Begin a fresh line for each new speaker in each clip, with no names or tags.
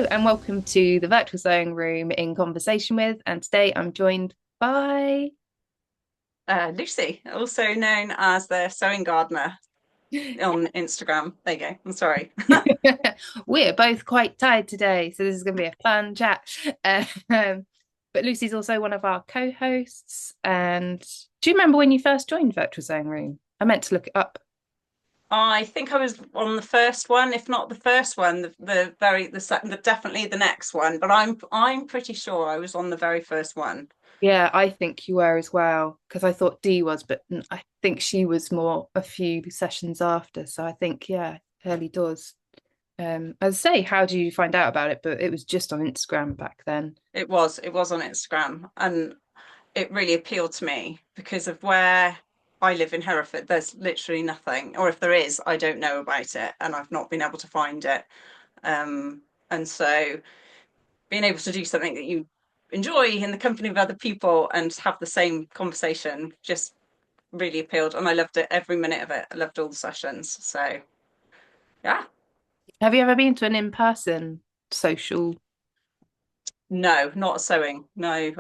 and welcome to the virtual sewing room in conversation with. And today I'm joined by
Lucy, also known as the sewing gardener on Instagram. There you go. I'm sorry.
we're both quite tired today, so this is going to be a fun chat. Um, but Lucy's also one of our co-hosts. And do you remember when you first joined virtual sewing room? I meant to look it up.
I think I was on the first one, if not the first one, the second, definitely the next one. But I'm pretty sure I was on the very first one.
Yeah, I think you were as well, because I thought Dee was, but I think she was more a few sessions after. So I think, yeah, early doors. As I say, how do you find out about it? But it was just on Instagram back then.
It was on Instagram, and it really appealed to me because of where I live in Hereford. There's literally nothing, or if there is, I don't know about it, and I've not been able to find it. And so being able to do something that you enjoy in the company of other people and have the same conversation just really appealed, and I loved it, every minute of it. I loved all the sessions. So yeah.
Have you ever been to an in-person social?
No, not sewing, no.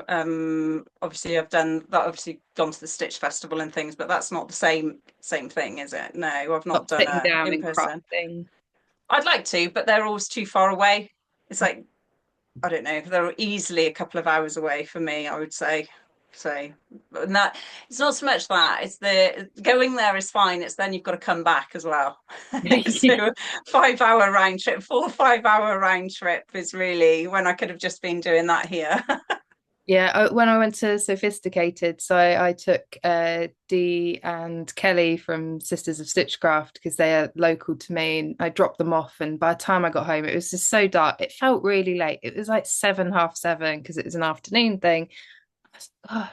Obviously I've done that, obviously gone to the Stitch Festival and things, but that's not the same thing, is it? No, I've not
Not
done
sitting
a
down
in
and
person.
crafting.
I'd like to, but they're always too far away. It's like, I don't know, they're easily a couple of hours away for me, I would say. So, and that, it's not so much that, it's the going there is fine. It's then you've got to come back as well. So 5 hour round trip, 4 or 5 hour round trip is really when I could have just been doing that here.
Yeah, when I went to Sophisticated, so I took Dee and Kelly from Sisters of Stitchcraft because they are local to me, and I dropped them off. And by the time I got home, it was just so dark. It felt really late. It was like seven, half seven, because it was an afternoon thing. Oh,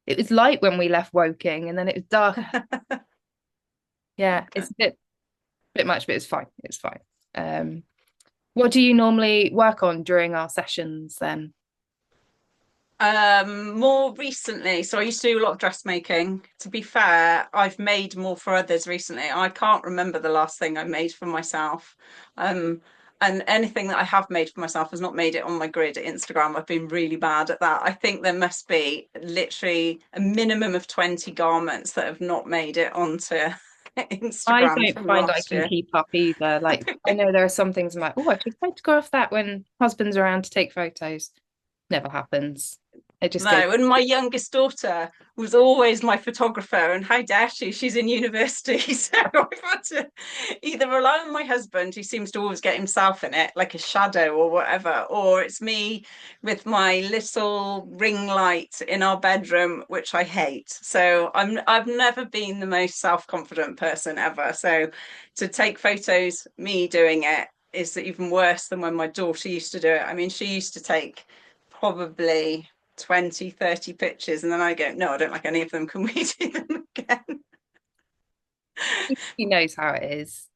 it was light when we left Woking, and then it was dark. Yeah,
Okay.
it's a bit much, but it's fine. It's fine. Um, what do you normally work on during our sessions then?
More recently, so I used to do a lot of dressmaking. To be fair, I've made more for others recently. I can't remember the last thing I made for myself. Um, and anything that I have made for myself has not made it on my grid at Instagram. I've been really bad at that. I think there must be literally a minimum of 20 garments that have not made it onto
I
Instagram
don't
from
find I
last
can
year.
keep up either. Like I know there are some things I'm like, oh, I should photograph that when husband's around to take photos. Never happens. It just goes,
No, and my youngest daughter was always my photographer, and how dare she? She's in university, so I've had to either rely on my husband, who seems to always get himself in it, like a shadow or whatever, or it's me with my little ring light in our bedroom, which I hate. So I've never been the most self-confident person ever. So to take photos, me doing it is even worse than when my daughter used to do it. I mean, she used to take probably 20, 30 pictures, and then I go, no, I don't like any of them. Can we do them again?
he knows how it is.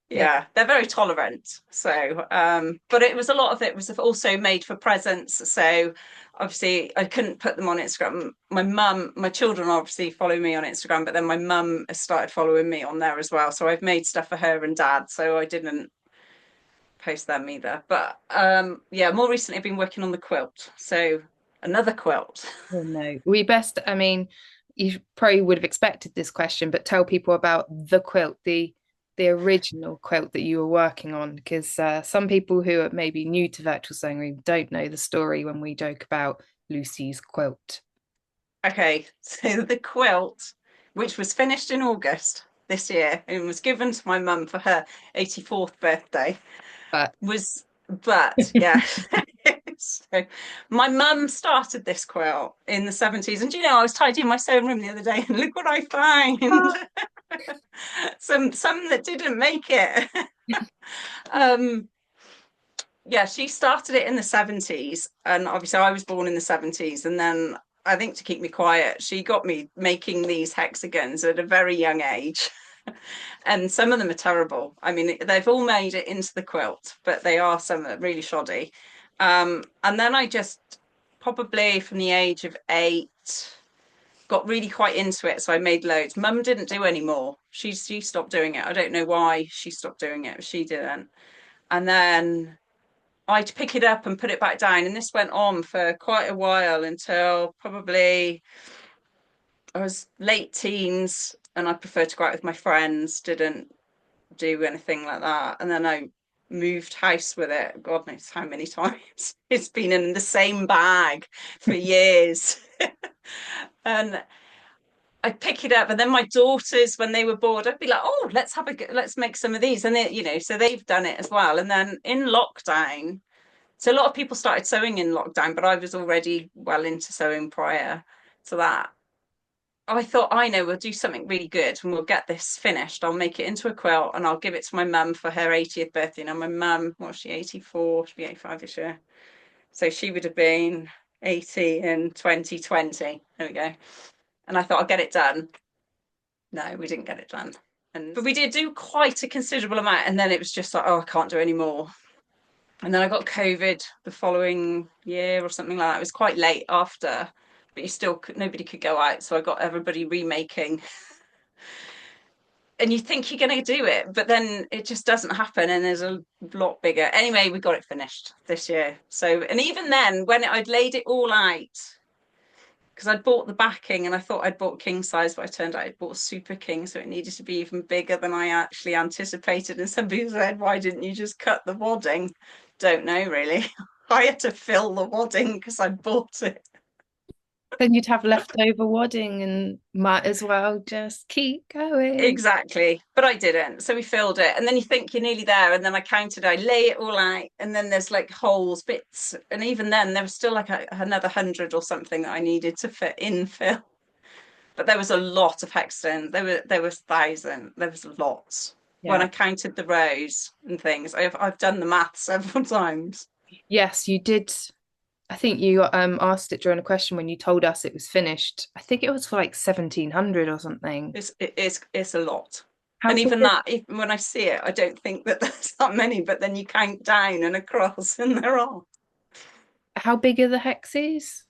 Yeah.
Yeah, they're very tolerant. So, but it was a lot of it was also made for presents. So obviously I couldn't put them on Instagram. My mum, my children obviously follow me on Instagram, but then my mum has started following me on there as well. So I've made stuff for her and dad. So I didn't post them either. But yeah, more recently I've been working on the quilt. So another quilt.
Oh no. We best, I mean, you probably would have expected this question, but tell people about the quilt, the original quilt that you were working on, because some people who are maybe new to virtual sewing room don't know the story when we joke about Lucy's quilt.
Okay, so the quilt, which was finished in August this year and was given to my mum for her 84th birthday,
But
was, but yeah. So my mum started this quilt in the 70s. And you know, I was tidying my sewing room the other day and look what I found. Some that didn't make it. um yeah, she started it in the 70s, and obviously I was born in the 70s, and then I think to keep me quiet, she got me making these hexagons at a very young age. And some of them are terrible. I mean, they've all made it into the quilt, but they are some that are really shoddy. And then I just probably from the age of 8 got really quite into it, so I made loads. Mum didn't do any more. She stopped doing it. I don't know why she stopped doing it, but she didn't. And then I'd pick it up and put it back down. And this went on for quite a while until probably I was late teens, and I preferred to go out with my friends, didn't do anything like that. And then I moved house with it. God knows how many times. It's been in the same bag for years. And I'd pick it up, and then my daughters, when they were bored, I'd be like, "Oh, let's make some of these," and so they've done it as well. And then in lockdown, so a lot of people started sewing in lockdown, but I was already well into sewing prior to that. I thought, I know, we'll do something really good and we'll get this finished. I'll make it into a quilt and I'll give it to my mum for her 80th birthday. Now, my mum, what's she, 84? She'll be 85 this year. So she would have been 80 in 2020. There we go. And I thought, I'll get it done. No, we didn't get it done. But we did do quite a considerable amount. And then it was just like, oh, I can't do any more. And then I got COVID the following year or something like that. It was quite late after, but nobody could go out. So I got everybody remaking. And you think you're going to do it, but then it just doesn't happen. And there's a lot bigger. Anyway, we got it finished this year. So, and even then, when I'd laid it all out, because I'd bought the backing and I thought I'd bought king size, but I turned out I'd bought super king, so it needed to be even bigger than I actually anticipated. And somebody said, "Why didn't you just cut the wadding?" Don't know really. I had to fill the wadding because I'd bought it.
Then you'd have leftover wadding and might as well just keep going.
Exactly. But I didn't. So we filled it. And then you think you're nearly there. And then I counted, I lay it all out. And then there's like holes, bits. And even then, there was still like another 100 or something that I needed to fill. But there was a lot of hexagons. There was 1,000. There was lots. When
Yeah.
I counted the rows and things, I've done the math several times.
Yes, you did. I think you asked it during a question when you told us it was finished. I think it was for like 1700 or something.
It's a lot.
How
And
big
even that, even when I see it, I don't think that there's that many. But then you count down and across, and there are.
how big are the hexes?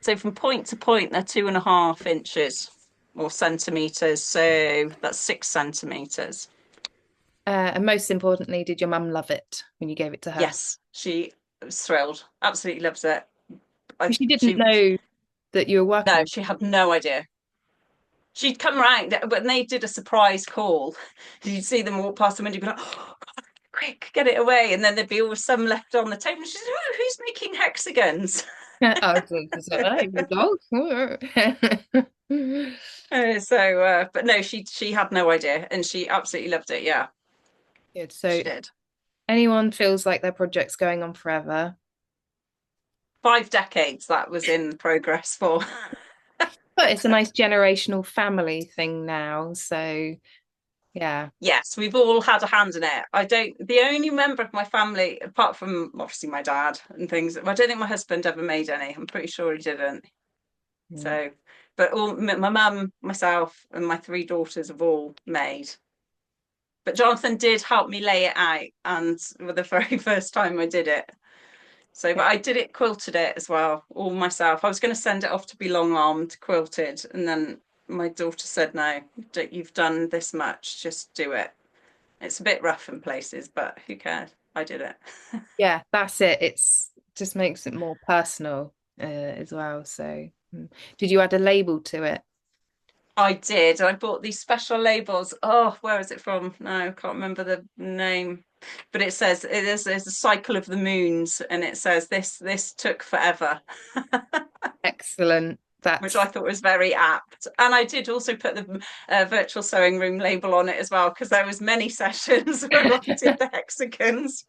So from point to point, they're 2.5 inches or centimeters. So that's 6 centimeters.
And most importantly, did your mum love it when you gave it to her?
Yes, she was thrilled. Absolutely loves it. I,
Because she didn't
she
know that you were working
no,
on
she had no idea. She'd come round when they did a surprise call. You'd see them walk past the window, you'd be like, "Oh, God, quick, get it away!" And then there'd be always some left on the table. And she said, "Oh, who's making hexagons?"
it. Oh, so it's like, oh,
But no, she had no idea, and she absolutely loved it. Yeah,
good.
she
So
did.
anyone feels like their project's going on forever,
5 decades that was in progress for.
but it's a nice generational family thing now. So yeah.
Yes, we've all had a hand in it. The only member of my family, apart from obviously my dad and things, I don't think my husband ever made any. I'm pretty sure he didn't.
Mm.
So, but all my mum, myself, and my 3 daughters have all made. But Jonathan did help me lay it out, and for the very first time I did it. So, but I did it, quilted it as well, all myself. I was going to send it off to be long armed, quilted, and then my daughter said, "No, you've done this much, just do it." It's a bit rough in places, but who cares? I did it.
Yeah, that's it. It's just makes it more personal as well. So, did you add a label to it?
I did. I bought these special labels. Oh, where is it from? No, I can't remember the name. But it says there's a cycle of the moons, and it says this took forever,
Excellent.
which I thought was very apt. And I did also put the virtual sewing room label on it as well, because there was many sessions where I did the hexagons.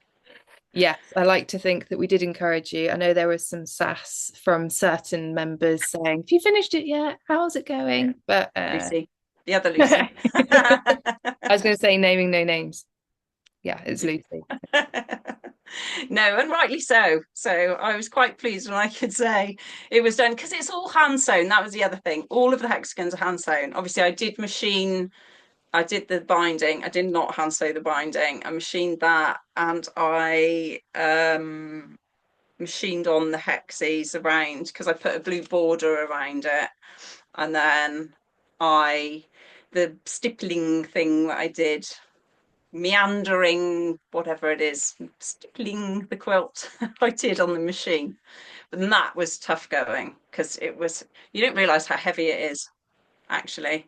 Yes, I like to think that we did encourage you. I know there was some sass from certain members saying, "Have you finished it yet? How's it
Yeah,
going?" But
Lucy, the other Lucy.
I was going to say naming no names. Yeah, it's Lucy.
No, and rightly so. So I was quite pleased when I could say it was done, because it's all hand sewn. That was the other thing. All of the hexagons are hand sewn. Obviously, I did the binding. I did not hand sew the binding. I machined that, and I machined on the hexes around, because I put a blue border around it, and then I the stippling thing that I did meandering, whatever it is, stippling the quilt I did on the machine. But that was tough going because it was, you don't realize how heavy it is, actually.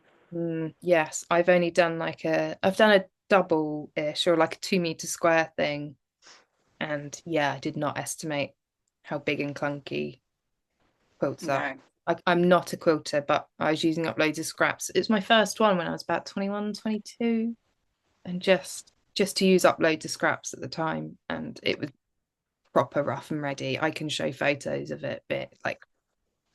Yes, I've done a double-ish or like a 2 meter square thing. And yeah, I did not estimate how big and clunky quilts are.
No.
I'm not a quilter, but I was using up loads of scraps. It's my first one when I was about 21, 22, and just to use up loads of scraps at the time. And it was proper rough and ready. I can show photos of it, but like,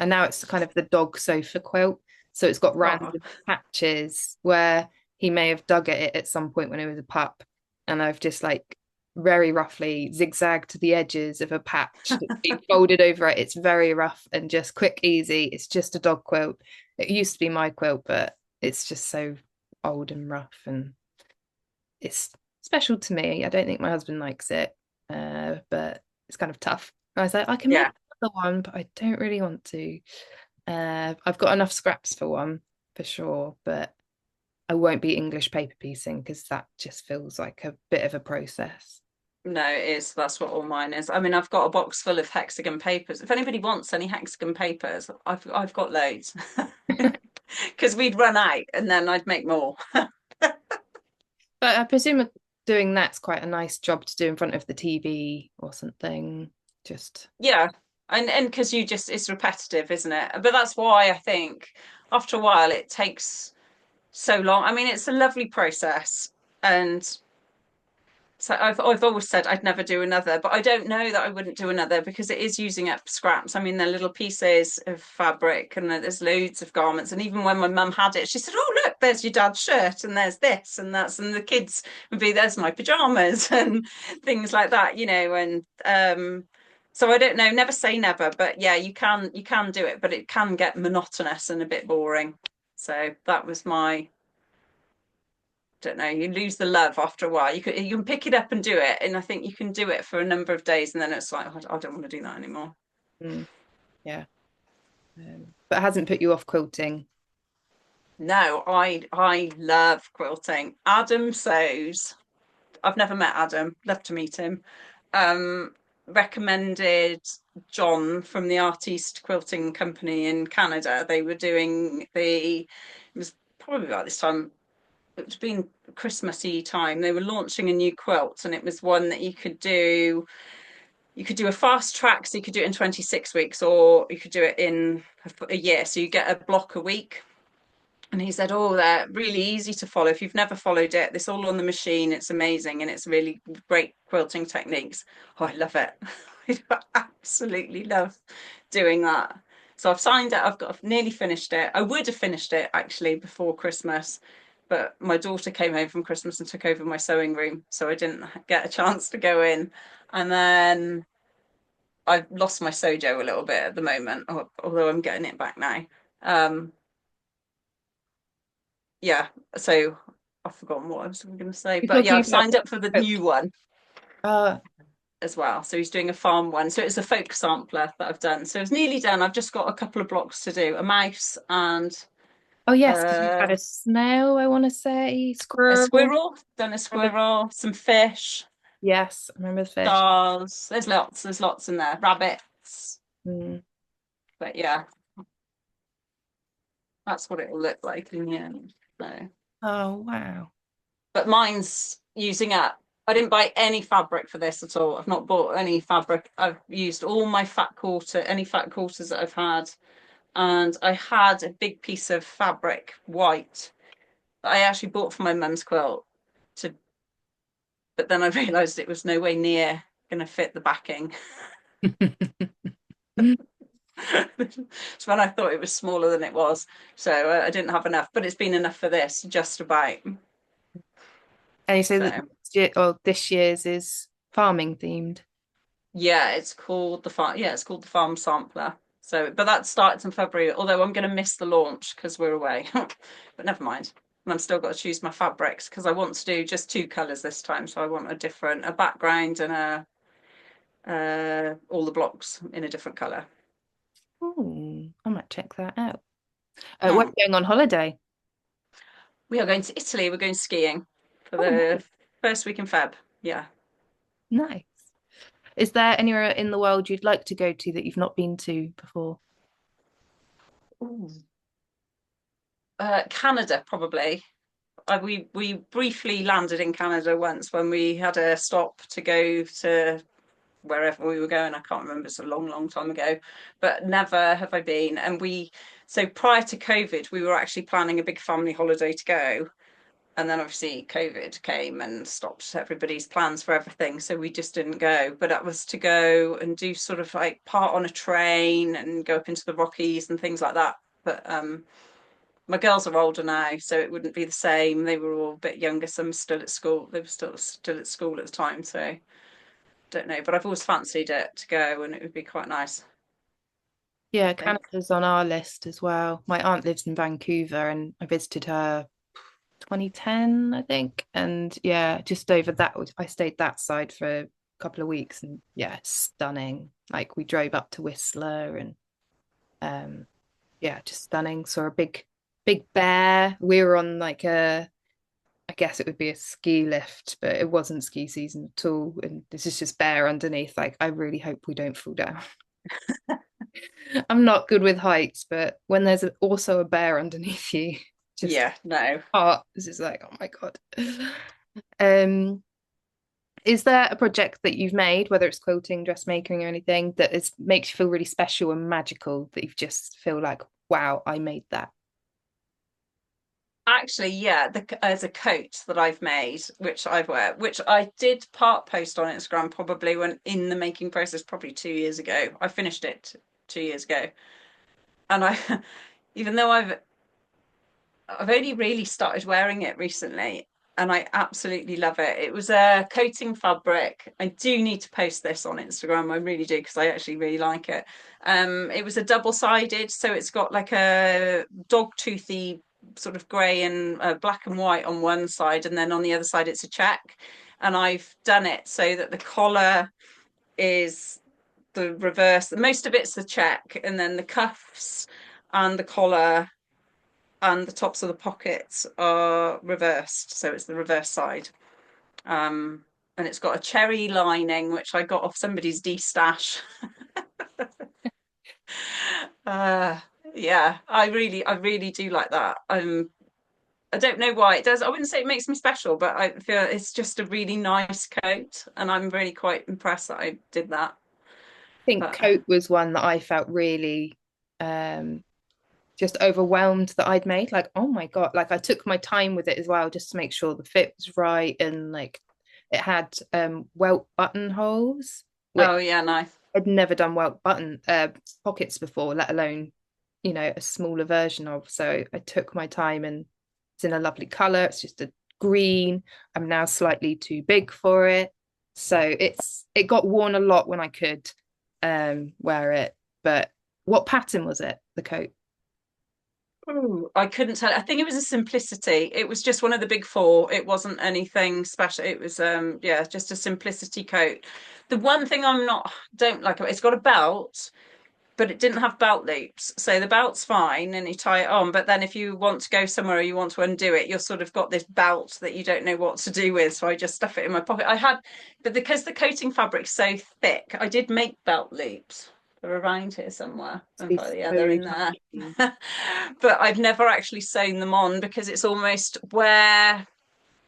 and now it's kind of the dog sofa quilt. So it's got
Oh,
random patches where he may have dug at it at some point when he was a pup. And I've just like very roughly zigzagged to the edges of a patch that's been folded over it. It's very rough and just quick, easy. It's just a dog quilt. It used to be my quilt, but it's just so old and rough and it's special to me. I don't think my husband likes it, but it's kind of tough. I was like, I can make
yeah.
another one, but I don't really want to. I've got enough scraps for one for sure, but I won't be English paper piecing because that just feels like a bit of a process.
No, it is. That's what all mine is. I mean, I've got a box full of hexagon papers. If anybody wants any hexagon papers, I've got loads. Because we'd run out and then I'd make more.
But I presume doing that's quite a nice job to do in front of the TV or something. Just
Yeah. And because you just, it's repetitive, isn't it? But that's why I think after a while it takes so long. I mean, it's a lovely process. And so I've always said I'd never do another, but I don't know that I wouldn't do another because it is using up scraps. I mean, they're little pieces of fabric and there's loads of garments. And even when my mum had it, she said, "Oh, look, there's your dad's shirt, and there's this and that's," and the kids would be, "There's my pajamas," and things like that, you know. And so I don't know, never say never, but yeah, you can do it, but it can get monotonous and a bit boring. So that was my, don't know, you lose the love after a while. You can pick it up and do it, and I think you can do it for a number of days, and then it's like, I don't want to do that anymore.
mm, yeah. But it hasn't put you off quilting.
No, I love quilting. Adam sews. I've never met Adam. Love to meet him. Recommended John from the Artiste Quilting Company in Canada. They were doing it was probably about this time, it's been Christmassy time. They were launching a new quilt, and it was one that you could do a fast track, so you could do it in 26 weeks, or you could do it in a year. So you get a block a week. And he said, "Oh, they're really easy to follow. If you've never followed it, it's all on the machine. It's amazing, and it's really great quilting techniques." Oh, I love it. I absolutely love doing that. So I've signed it. I've nearly finished it. I would have finished it actually before Christmas, but my daughter came home from Christmas and took over my sewing room, so I didn't get a chance to go in. And then I've lost my sojo a little bit at the moment, although I'm getting it back now. Um, yeah, so I've forgotten what I was going to say,
You're
but yeah,
talking
I've
about
signed up for the
folk.
new one
Uh,
as well. So he's doing a farm one. So it's a folk sampler that I've done. So it's nearly done. I've just got a couple of blocks to do, a mouse and
oh yes, because you've
uh,
had a snail, I want to say,
a
squirrel.
squirrel. Done a squirrel, some fish,
Yes, I remember the fish.
stars. There's lots in there. Rabbits.
Mm.
But yeah, that's what it will look like in the end. So,
Oh wow.
but mine's using up. I didn't buy any fabric for this at all. I've not bought any fabric. I've used all my any fat quarters that I've had. And I had a big piece of fabric, white, that I actually bought for my mum's quilt. To, but then I realised it was no way near going to fit the backing. So when I thought it was smaller than it was. So I didn't have enough, but it's been enough for this, just about.
And you say that
So
this year's is farming themed.
yeah, it's called the farm. Yeah, it's called the farm sampler. So, but that starts in February. Although I'm going to miss the launch because we're away, but never mind. And I'm still got to choose my fabrics because I want to do just two colours this time. So I want a background and all the blocks in a different colour.
Oh, I might check that out. Where are
Mm.
you going on holiday?
We are going to Italy. We're going skiing for
Oh,
the
nice.
First week in Feb. Yeah.
Nice. Is there anywhere in the world you'd like to go to that you've not been to before?
Ooh. Canada, probably. We briefly landed in Canada once when we had a stop to go to wherever we were going. I can't remember. It's a long, long time ago, but never have I been. So prior to COVID, we were actually planning a big family holiday to go. And then obviously COVID came and stopped everybody's plans for everything. So we just didn't go. But that was to go and do sort of like part on a train and go up into the Rockies and things like that. But my girls are older now, so it wouldn't be the same. They were all a bit younger. Some still at school. They were still at school at the time, so don't know. But I've always fancied it to go, and it would be quite nice,
Yeah,
I think.
Canada's on our list as well. My aunt lives in Vancouver and I visited her 2010, I think. And yeah, just over that, I stayed that side for a couple of weeks and yeah, it's stunning. Like we drove up to Whistler and um yeah, just stunning. Saw a big bear. We were on like I guess it would be a ski lift, but it wasn't ski season at all. And this is just bear underneath. Like I really hope we don't fall down. I'm not good with heights, but when there's also a bear underneath you, just
Yeah, no.
this is like, oh my God. Um, is there a project that you've made, whether it's quilting, dressmaking, or anything, that is makes you feel really special and magical that you just feel like, wow, I made that?
Actually, yeah, there's a coat that I've made, which I've wear, which I did part post on Instagram probably when in the making process, probably 2 years ago. I finished it 2 years ago. And I, even though I've only really started wearing it recently and I absolutely love it. It was a coating fabric. I do need to post this on Instagram. I really do because I actually really like it. It was a double-sided, so it's got like a dog toothy sort of grey and black and white on one side, and then on the other side it's a check. And I've done it so that the collar is the reverse. Most of it's the check, and then the cuffs and the collar and the tops of the pockets are reversed, so it's the reverse side. Um, and it's got a cherry lining, which I got off somebody's de-stash. uh, yeah, I really do like that. I don't know why it does. I wouldn't say it makes me special, but I feel it's just a really nice coat, and I'm really quite impressed that I did that.
I think
But
coat was one that I felt really um just overwhelmed that I'd made. Like, oh my God, like I took my time with it as well, just to make sure the fit was right. And like it had welt buttonholes, which
oh yeah, nice.
I'd never done welt button pockets before, let alone, a smaller version of. So I took my time and it's in a lovely color. It's just a green. I'm now slightly too big for it. So it got worn a lot when I could wear it. But what pattern was it, the coat?
Ooh, I couldn't tell. I think it was a simplicity. It was just one of the big four. It wasn't anything special. It was yeah, just a simplicity coat. The one thing I'm not don't like about it's got a belt, but it didn't have belt loops. So the belt's fine and you tie it on, but then if you want to go somewhere or you want to undo it, you're sort of got this belt that you don't know what to do with. So I just stuff it in my pocket. But because the coating fabric's so thick, I did make belt loops. They're around here somewhere.
To
And
be
yeah, they're
so
in there.
tiny.
But I've never actually sewn them on because it's almost where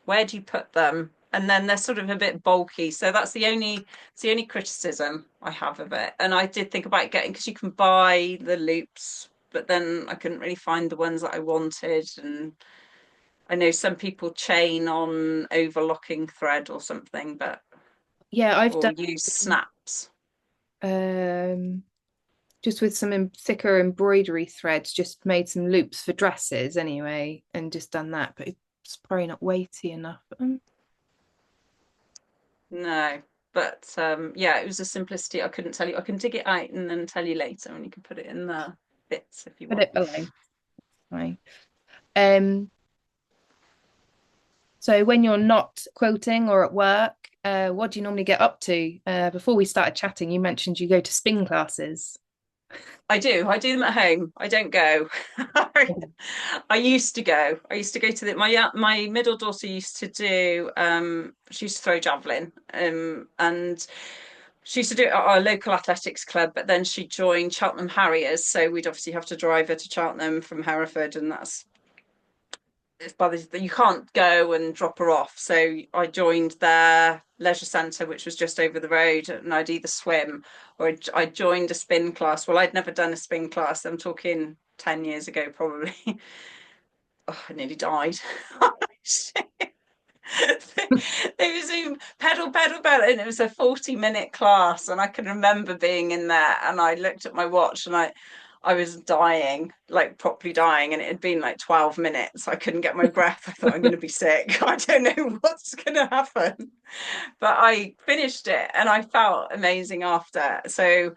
do you put them? And then they're sort of a bit bulky. So it's the only criticism I have of it. And I did think about getting because you can buy the loops, but then I couldn't really find the ones that I wanted. And I know some people chain on overlocking thread or something, but
Yeah, I've
or
done
use snaps.
um just with some thicker embroidery threads, just made some loops for dresses anyway, and just done that, but it's probably not weighty enough.
No. But yeah, it was a simplicity. I couldn't tell you. I can dig it out and then tell you later, and you can put it in the bits if you
Put
want.
it below. Fine. Um, so when you're not quilting or at work, what do you normally get up to? Before we started chatting, you mentioned you go to spin classes.
I do. I do them at home. I don't go. I used to go. I used to go to my middle daughter used to do she used to throw javelin and she used to do it at our local athletics club, but then she joined Cheltenham Harriers, so we'd obviously have to drive her to Cheltenham from Hereford, and that's it's by you can't go and drop her off. So I joined their leisure centre, which was just over the road, and I'd either swim or I joined a spin class. Well, I'd never done a spin class. I'm talking 10 years ago, probably. Oh, I nearly died. They was doing pedal, pedal, pedal, and it was a 40-minute class. And I can remember being in there, and I looked at my watch, and I was dying, like properly dying, and it had been like 12 minutes. I couldn't get my breath. I thought I'm going to be sick. I don't know what's going to happen, but I finished it, and I felt amazing after. So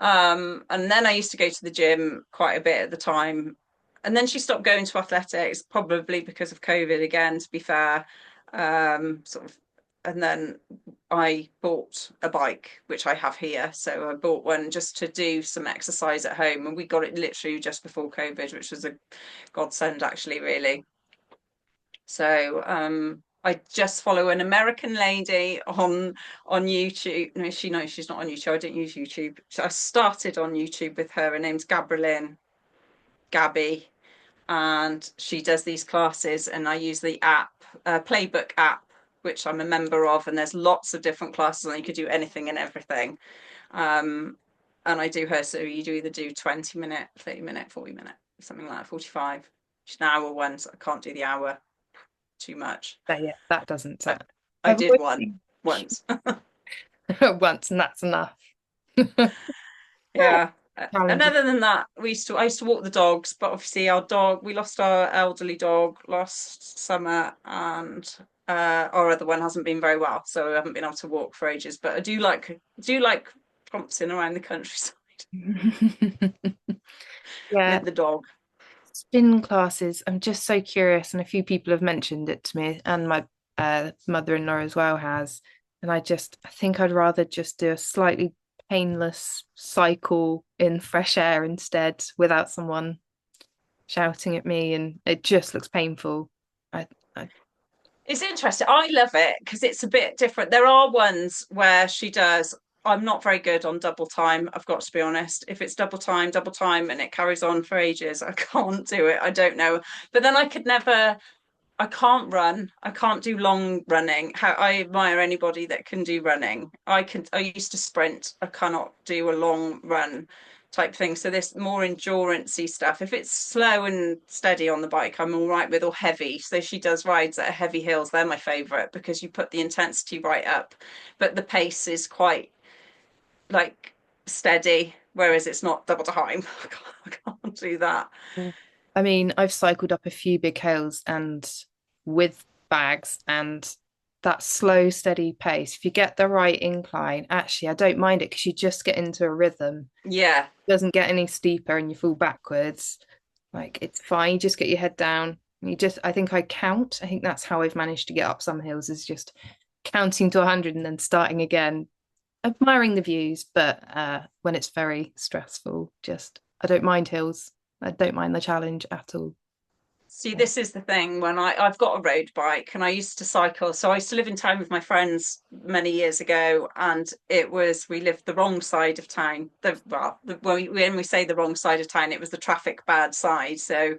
and then I used to go to the gym quite a bit at the time. And then she stopped going to athletics, probably because of COVID again, to be fair. Sort of, and then I bought a bike, which I have here. So I bought one just to do some exercise at home. And we got it literally just before COVID, which was a godsend, actually, really. So I just follow an American lady on YouTube. No, she knows she's not on YouTube. I don't use YouTube. So I started on YouTube with her. Her name's Lynn, Gabby, and she does these classes. And I use the app, Playbook app, which I'm a member of. And there's lots of different classes, and you could do anything and everything. Um, and I do her. So you do either do 20-minute, 30-minute, 40-minute, something like that, 45. She's an hour one, so I can't do the hour too much.
But yeah, that doesn't
I,
sound.
I
I've
did
always
one
been
once.
once, and that's enough.
Yeah. And
Challenging.
other than that, I used to walk the dogs, but obviously our dog, we lost our elderly dog last summer, and our other one hasn't been very well, so I haven't been able to walk for ages. But I do like tromping around the countryside
Yeah,
with the dog.
spin classes. I'm just so curious, and a few people have mentioned it to me, and my mother-in-law as well has. And I think I'd rather just do a slightly painless cycle in fresh air instead, without someone shouting at me, and it just looks painful. I, I
It's interesting. I love it because it's a bit different. There are ones where she does. I'm not very good on double time, I've got to be honest. If it's double time, and it carries on for ages, I can't do it. I don't know. But then I can't run. I can't do long running. I admire anybody that can do running. I used to sprint. I cannot do a long run type thing. So this more endurancey stuff. If it's slow and steady on the bike, I'm all right with, or heavy. So she does rides at heavy hills. They're my favorite because you put the intensity right up, but the pace is quite like steady. Whereas it's not double time. I can't do that.
I mean, I've cycled up a few big hills and with bags and that slow, steady pace. If you get the right incline, actually, I don't mind it because you just get into a rhythm.
Yeah.
It doesn't get any steeper and you fall backwards. Like it's fine. You just get your head down. I think I count. I think that's how I've managed to get up some hills is just counting to 100 and then starting again, admiring the views. But when it's very stressful, just I don't mind hills. I don't mind the challenge at all.
See, this is the thing when I've got a road bike and I used to cycle. So I used to live in town with my friends many years ago, and we lived the wrong side of town. When we say the wrong side of town, it was the traffic bad side. So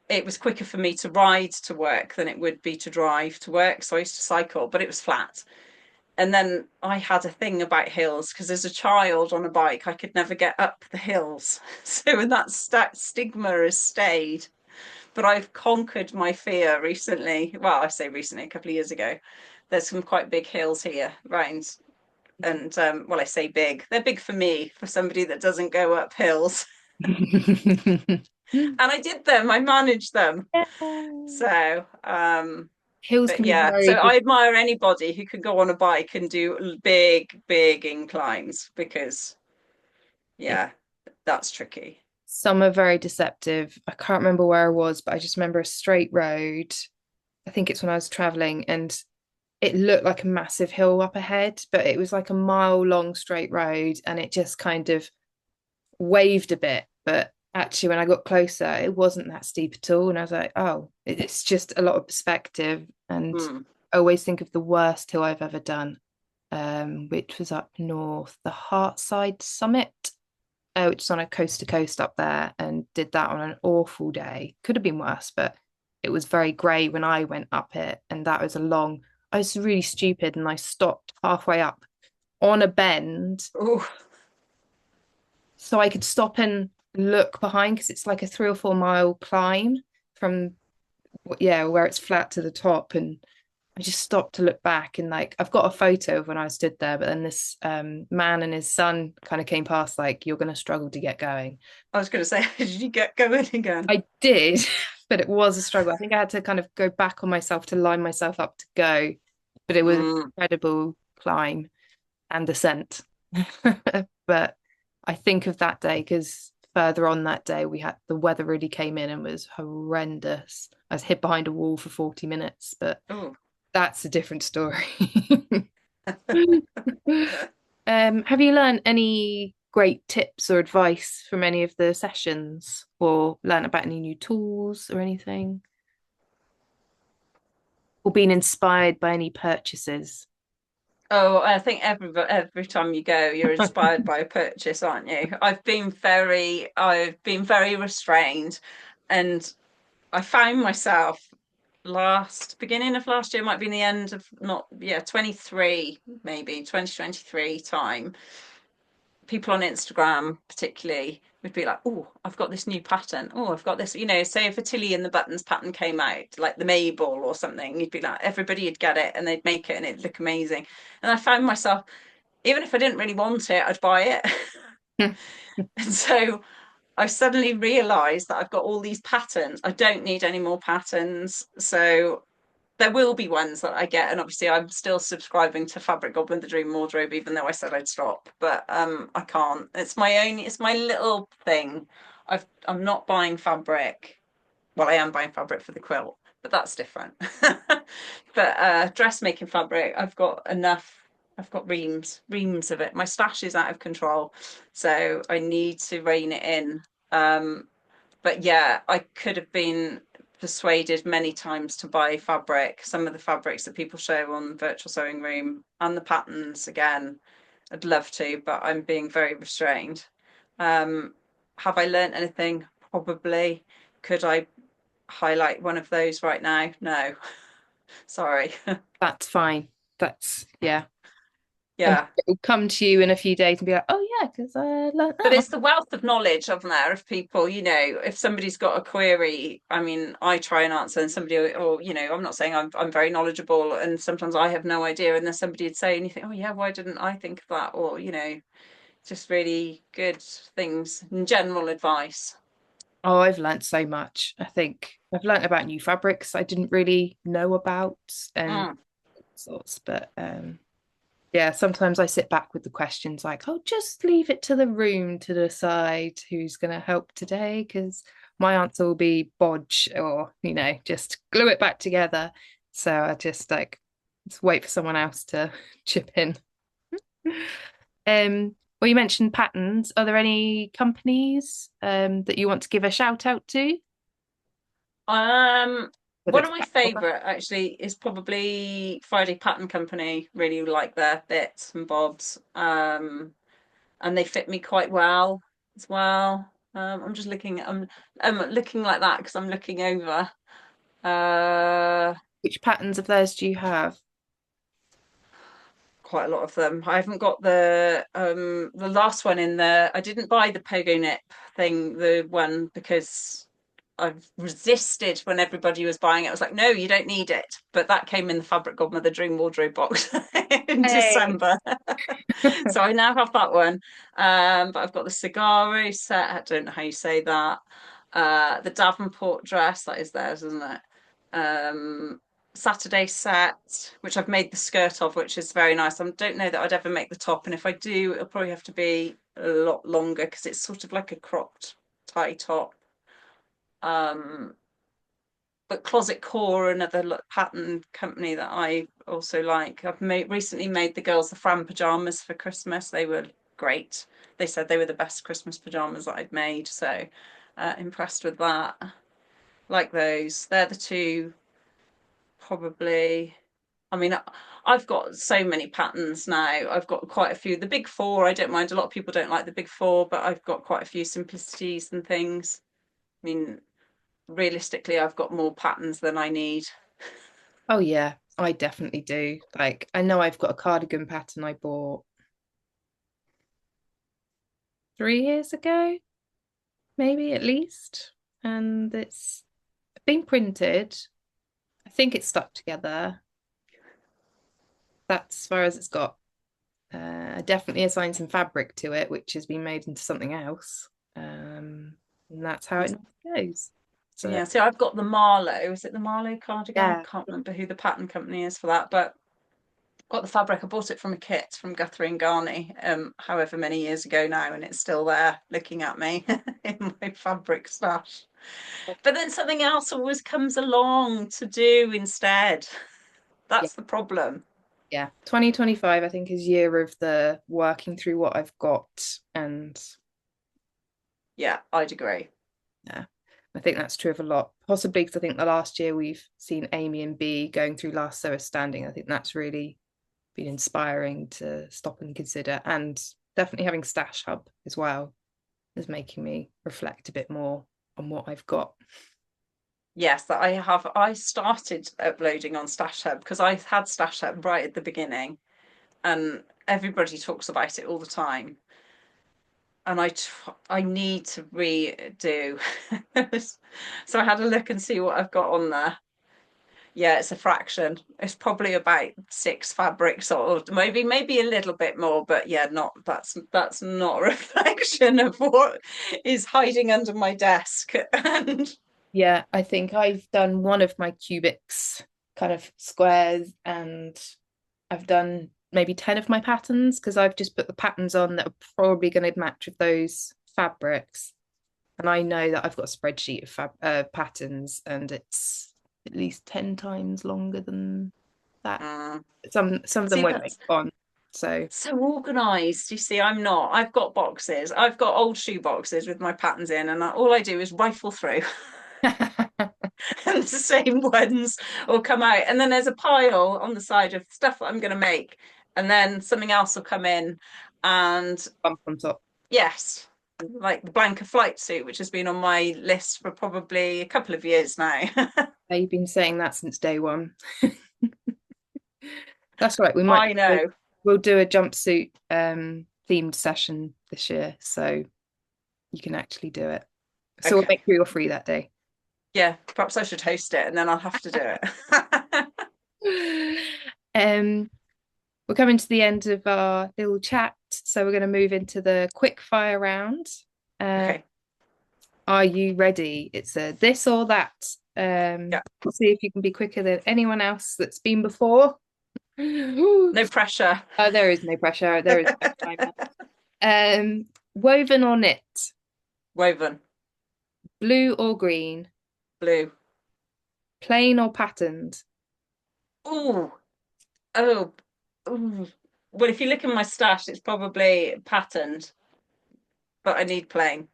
it was quicker for me to ride to work than it would be to drive to work. So I used to cycle, but it was flat. And then I had a thing about hills because as a child on a bike, I could never get up the hills. So that stigma has stayed, but I've conquered my fear recently. Well, I say recently, a couple of years ago. There's some quite big hills here around, and well, I say big. They're big for me, for somebody that doesn't go up hills. And I did them. I managed them. So,
Hills
but
can be
yeah. So
very
I
difficult.
admire anybody who can go on a bike and do big, big inclines because, yeah, that's tricky.
Some are very deceptive. I can't remember where I was, but I just remember a straight road. I think it's when I was traveling, and it looked like a massive hill up ahead, but it was like a mile long straight road, and it just kind of waved a bit, but actually when I got closer, it wasn't that steep at all. And I was like, oh, it's just a lot of perspective. And
Mm.
I always think of the worst hill I've ever done, which was up north, the Heartside Summit, which is on a coast to coast up there, and did that on an awful day. Could have been worse, but it was very grey when I went up it, and that was a long. I was really stupid, and I stopped halfway up on a bend
Oh,
so I could stop and look behind because it's like a 3 or 4 mile climb from yeah where it's flat to the top, and I just stopped to look back, and like I've got a photo of when I stood there, but then this man and his son kind of came past like you're going to struggle to get going.
I was going to say, did you get going again?
I did, but it was a struggle. I think I had to kind of go back on myself to line myself up to go, but it was an
Mm.
incredible climb and descent. But I think of that day because further on that day we had the weather really came in and was horrendous. I was hid behind a wall for 40 minutes, but
Oh.
that's a different story. Have you learned any great tips or advice from any of the sessions or learned about any new tools or anything? Or been inspired by any purchases?
Oh, I think every time you go, you're inspired by a purchase, aren't you? I've been very restrained, and I found myself beginning of last year, might be in the end of not, yeah, 23, maybe 2023 time. People on Instagram, particularly, would be like, "Oh, I've got this new pattern. Oh, I've got this." Say if a Tilly and the Buttons pattern came out, like the Mabel or something, you'd be like, everybody would get it and they'd make it and it'd look amazing. And I found myself, even if I didn't really want it, I'd buy it. And so I suddenly realized that I've got all these patterns. I don't need any more patterns. So there will be ones that I get, and obviously I'm still subscribing to Fabric Goblin, the Dream Wardrobe, even though I said I'd stop. But I can't. It's my little thing. I'm not buying fabric. Well, I am buying fabric for the quilt, but that's different. But dressmaking fabric, I've got enough. I've got reams of it. My stash is out of control, so I need to rein it in. But yeah, I could have been persuaded many times to buy fabric. Some of the fabrics that people show on Virtual Sewing Room and the patterns again, I'd love to, but I'm being very restrained. Have I learnt anything? Probably. Could I highlight one of those right now? No, sorry.
That's fine. That's yeah. I'm sure
Yeah.
it'll come to you in a few days and be like, oh yeah, because I learned
But
that one.
it's the wealth of knowledge of there of people, if somebody's got a query, I mean, I try and answer and somebody, or, I'm not saying I'm very knowledgeable and sometimes I have no idea. And then somebody would say, and you think, oh yeah, why didn't I think of that? Or, just really good things and general advice.
Oh, I've learned so much. I think I've learned about new fabrics I didn't really know about and
Mm.
sorts, but yeah, sometimes I sit back with the questions like, oh, just leave it to the room to decide who's going to help today, because my answer will be bodge or, just glue it back together. So I just wait for someone else to chip in. Well, you mentioned patterns. Are there any companies that you want to give a shout out to?
Um,
Whether
One
it's
of my
platform-
favorite actually is probably Friday Pattern Company. Really like their bits and bobs. And they fit me quite well as well. I'm just I'm looking like that because I'm looking over. Uh,
which patterns of theirs do you have?
Quite a lot of them. I haven't got the last one in there. I didn't buy the Pogo Nip thing, the one because I've resisted when everybody was buying it. I was like, no, you don't need it. But that came in the Fabric Godmother the Dream Wardrobe box in
Hey.
December. So I now have that one. But I've got the Cigaro set. I don't know how you say that. The Davenport dress, that is theirs, isn't it? Um, Saturday set, which I've made the skirt of, which is very nice. I don't know that I'd ever make the top. And if I do, it'll probably have to be a lot longer because it's sort of like a cropped tie top. Um, but Closet Core, another pattern company that I also like. Recently made the girls the Fran pajamas for Christmas. They were great. They said they were the best Christmas pajamas that I'd made, so impressed with that. Like those. They're the two probably. I mean, I've got so many patterns now. I've got quite a few. The big four, I don't mind. A lot of people don't like the big four, but I've got quite a few simplicities and things. I mean, realistically, I've got more patterns than I need.
Oh yeah, I definitely do. Like I know I've got a cardigan pattern I bought 3 years ago, maybe at least. And it's been printed. I think it's stuck together. That's as far as it's got. I definitely assigned some fabric to it, which has been made into something else. And that's how it goes. So
Yeah, see, I've got the Marlowe. Is it the Marlowe cardigan?
yeah,
I can't remember who the pattern company is for that, but got the fabric. I bought it from a kit from Guthrie and Garney, however many years ago now, and it's still there looking at me in my fabric stash. But then something else always comes along to do instead.
yeah,
That's the problem.
yeah. 2025, I think, is year of the working through what I've got. And
Yeah, I'd agree.
yeah, I think that's true of a lot. Possibly because I think the last year we've seen Amy and B going through Last Sower Standing. I think that's really been inspiring to stop and consider. And definitely having Stash Hub as well is making me reflect a bit more on what I've got.
Yes, that I have. I started uploading on Stash Hub because I had Stash Hub right at the beginning, and everybody talks about it all the time. And I need to redo. So I had a look and see what I've got on there. Yeah, it's a fraction. It's probably about six fabrics, or maybe a little bit more, but yeah, not that's not a reflection of what is hiding under my desk. And
Yeah, I think I've done one of my cubics kind of squares, and I've done maybe 10 of my patterns because I've just put the patterns on that are probably going to match with those fabrics. And I know that I've got a spreadsheet of patterns, and it's at least 10 times longer than that.
uh,
Some of them
see,
won't make
that's
on. So
so organized. You see, I'm not. I've got boxes. I've got old shoe boxes with my patterns in, and all I do is rifle through. And the same ones will come out. And then there's a pile on the side of stuff that I'm going to make. And then something else will come in. And
bump on top.
yes, like the Blanca flight suit, which has been on my list for probably a couple of years now.
You've been saying that since day one. That's right.
I know.
We'll do a jumpsuit themed session this year, so you can actually do it. So we'll make
Okay.
sure you're free that day.
Yeah, perhaps I should host it and then I'll have to do it.
Um, we're coming to the end of our little chat, so we're going to move into the quick fire round. Uh,
Okay.
are you ready? It's a this or that.
Yeah.
We'll see if you can be quicker than anyone else that's been before.
No pressure.
There is no pressure. There is no timer. Woven or knit,
Woven.
blue or green,
Blue.
plain or patterned.
Ooh. Oh. Ooh. Well, if you look in my stash, it's probably patterned, but I need plain.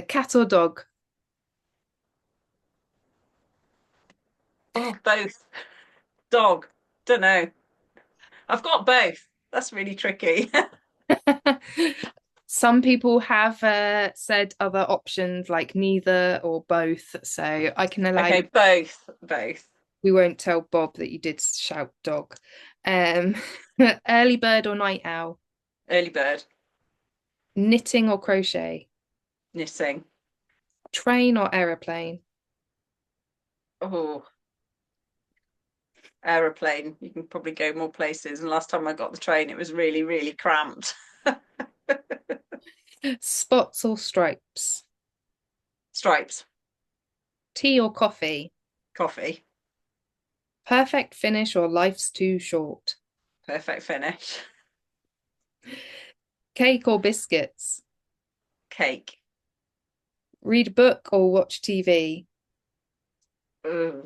Cat or dog,
Oh, both. Dog. Don't know. I've got both. That's really tricky.
some people have said other options like neither or both, so I can allow you.
Okay, both. Both.
We won't tell Bob that you did shout dog. Um, early bird or night owl,
Early bird.
knitting or crochet,
Knitting.
train or aeroplane,
Oh, aeroplane. You can probably go more places. And last time I got the train, it was really, really cramped.
spots or stripes,
Stripes.
tea or coffee,
Coffee.
perfect finish or life's too short,
Perfect finish.
cake or biscuits,
Cake.
read a book or watch TV,
Ooh.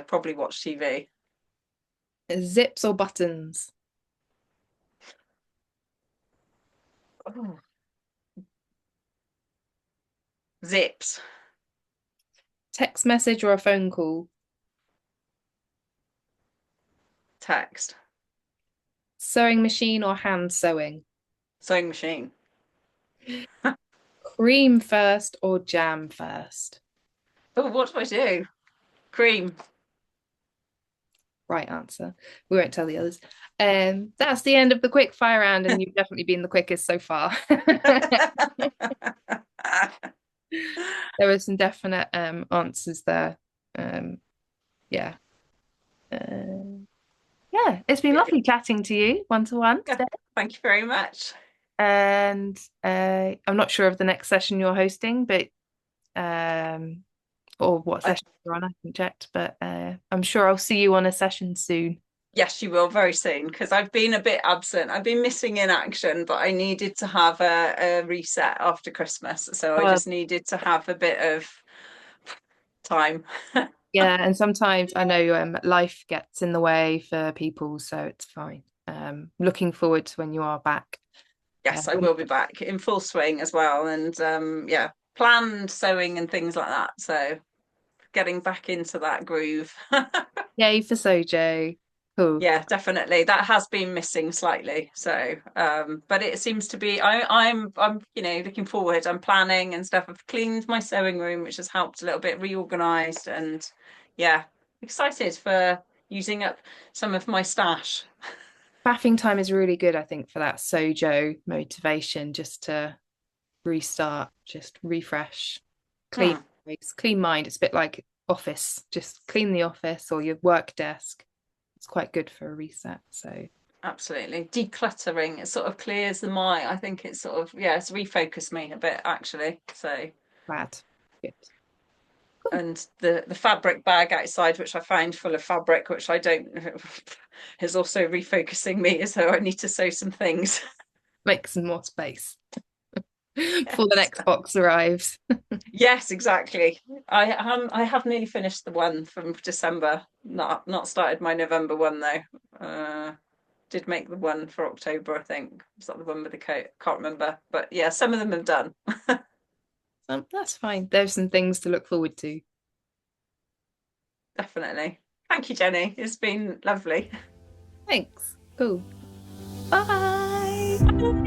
Probably watch TV.
zips or buttons,
Oh, zips.
Text message or a phone call?
Text.
Sewing machine or hand sewing?
Sewing machine.
Cream first or jam first?
Oh, what do I do? Cream.
Right answer. We won't tell the others. That's the end of the quick fire round, and you've definitely been the quickest so far. There were some definite answers there. Um, yeah. Yeah, it's been
Good.
lovely chatting to you one to one
Yeah,
today.
thank you very much.
And I'm not sure of the next session you're hosting, but or what
I,
session you're on, I haven't checked, but I'm sure I'll see you on a session soon.
yes, you will very soon because I've been a bit absent. I've been missing in action, but I needed to have a reset after Christmas. So I
Well,
just needed to have a bit of time.
yeah, and sometimes I know life gets in the way for people, so it's fine. Looking forward to when you are back.
Yes, I will be back in full swing as well. And yeah, planned sewing and things like that. So getting back into that groove.
Yay for Sojo. Cool.
Yeah, definitely. That has been missing slightly. So, but it seems to be. I'm, looking forward. I'm planning and stuff. I've cleaned my sewing room, which has helped a little bit, reorganized, and yeah, excited for using up some of my stash.
Faffing time is really good, I think, for that Sojo motivation, just to restart, just refresh, clean
Hmm,
space, clean mind. It's a bit like office, just clean the office or your work desk. It's quite good for a reset. So
absolutely. Decluttering, it sort of clears the mind. I think it's sort of, yeah, it's refocused me a bit actually. So,
glad. Good. Cool.
and the fabric bag outside, which I found full of fabric, which I don't, is also refocusing me. So I need to sew some things.
Make some more space before the
Yes,
next box arrives.
yes, exactly. I have nearly finished the one from December. Not started my November one though. Did make the one for October, I think. Was that the one with the coat? Can't remember. But yeah, some of them have done.
That's fine. There's some things to look forward to.
Definitely. Thank you, Jenny. It's been lovely.
Thanks. Cool. Bye.